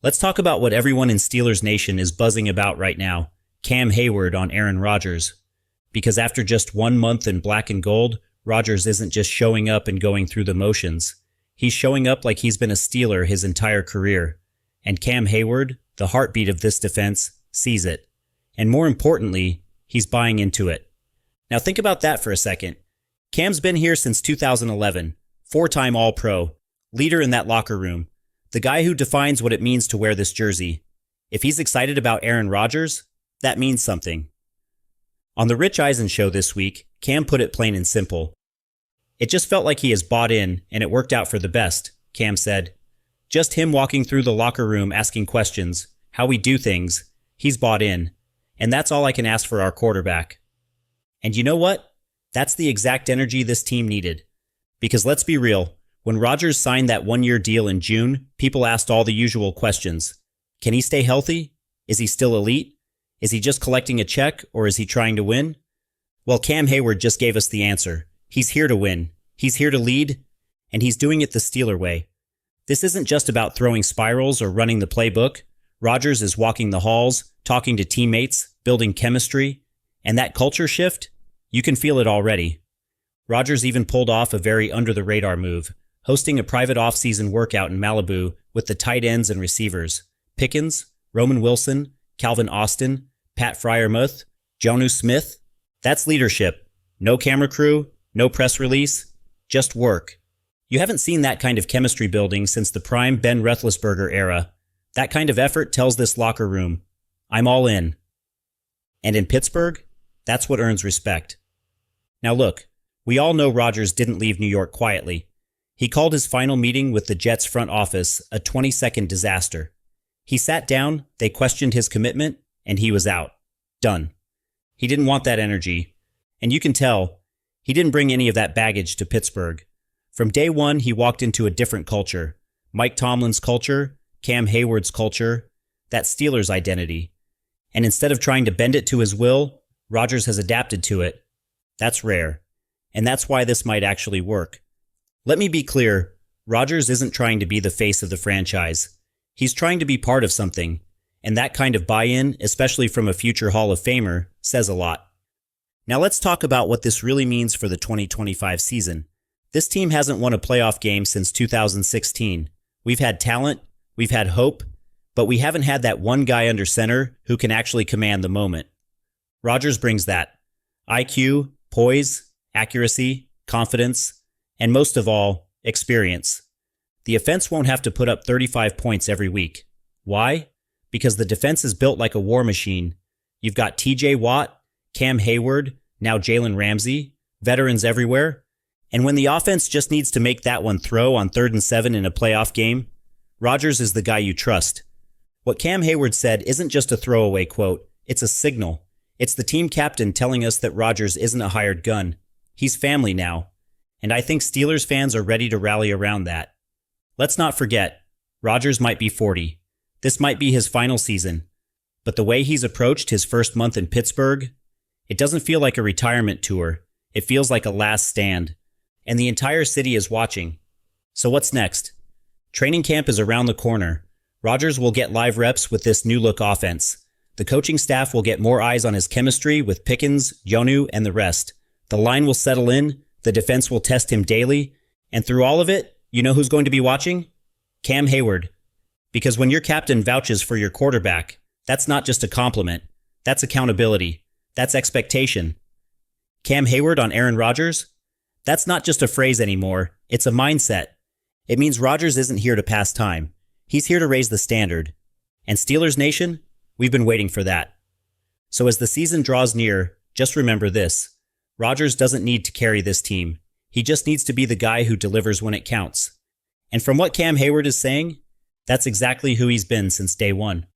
Let's talk about what everyone in Steelers Nation is buzzing about right now, Cam Heyward on Aaron Rodgers. Because after just 1 month in black and gold, Rodgers isn't just showing up and going through the motions. He's showing up like he's been a Steeler his entire career. And Cam Heyward, the heartbeat of this defense, sees it. And more importantly, he's buying into it. Now think about that for a second. Cam's been here since 2011, 4-time All-Pro, leader in that locker room, the guy who defines what it means to wear this jersey. If he's excited about Aaron Rodgers, that means something. On the Rich Eisen show this week, Cam put it plain and simple. It just felt like he has bought in, and it worked out for the best, Cam said. Just him walking through the locker room asking questions, how we do things, he's bought in. And that's all I can ask for our quarterback. And you know what? That's the exact energy this team needed. Because let's be real, when Rodgers signed that 1-year deal in June, people asked all the usual questions. Can he stay healthy? Is he still elite? Is he just collecting a check, or is he trying to win? Well, Cam Heyward just gave us the answer. He's here to win. He's here to lead, and he's doing it the Steeler way. This isn't just about throwing spirals or running the playbook. Rodgers is walking the halls, talking to teammates, building chemistry, and that culture shift, you can feel it already. Rodgers even pulled off a very under-the-radar move, hosting a private off-season workout in Malibu with the tight ends and receivers, Pickens, Roman Wilson, Calvin Austin, Pat Freiermuth, Jonnu Smith. That's leadership. No camera crew, no press release, just work. You haven't seen that kind of chemistry building since the prime Ben Roethlisberger era. That kind of effort tells this locker room, I'm all in. And in Pittsburgh, that's what earns respect. Now look, we all know Rodgers didn't leave New York quietly. He called his final meeting with the Jets front office a 20-second disaster. He sat down, they questioned his commitment, and he was out. Done. He didn't want that energy. And you can tell, he didn't bring any of that baggage to Pittsburgh. From day one, he walked into a different culture. Mike Tomlin's culture, Cam Heyward's culture, that Steelers identity. And instead of trying to bend it to his will, Rodgers has adapted to it. That's rare. And that's why this might actually work. Let me be clear, Rodgers isn't trying to be the face of the franchise. He's trying to be part of something. And that kind of buy-in, especially from a future Hall of Famer, says a lot. Now let's talk about what this really means for the 2025 season. This team hasn't won a playoff game since 2016. We've had talent, we've had hope, but we haven't had that one guy under center who can actually command the moment. Rodgers brings that. IQ, poise, accuracy, confidence, and most of all, experience. The offense won't have to put up 35 points every week. Why? Because the defense is built like a war machine. You've got TJ Watt, Cam Heyward, now Jalen Ramsey, veterans everywhere. And when the offense just needs to make that one throw on 3rd and 7 in a playoff game, Rodgers is the guy you trust. What Cam Heyward said isn't just a throwaway quote, it's a signal. It's the team captain telling us that Rodgers isn't a hired gun. He's family now. And I think Steelers fans are ready to rally around that. Let's not forget, Rodgers might be 40. This might be his final season. But the way he's approached his first month in Pittsburgh, it doesn't feel like a retirement tour. It feels like a last stand. And the entire city is watching. So what's next? Training camp is around the corner. Rodgers will get live reps with this new-look offense. The coaching staff will get more eyes on his chemistry with Pickens, Jonnu, and the rest. The line will settle in, the defense will test him daily, and through all of it, you know who's going to be watching? Cam Heyward. Because when your captain vouches for your quarterback, that's not just a compliment. That's accountability. That's expectation. Cam Heyward on Aaron Rodgers? That's not just a phrase anymore. It's a mindset. It means Rodgers isn't here to pass time. He's here to raise the standard. And Steelers Nation, we've been waiting for that. So as the season draws near, just remember this. Rodgers doesn't need to carry this team. He just needs to be the guy who delivers when it counts. And from what Cam Heyward is saying, that's exactly who he's been since day one.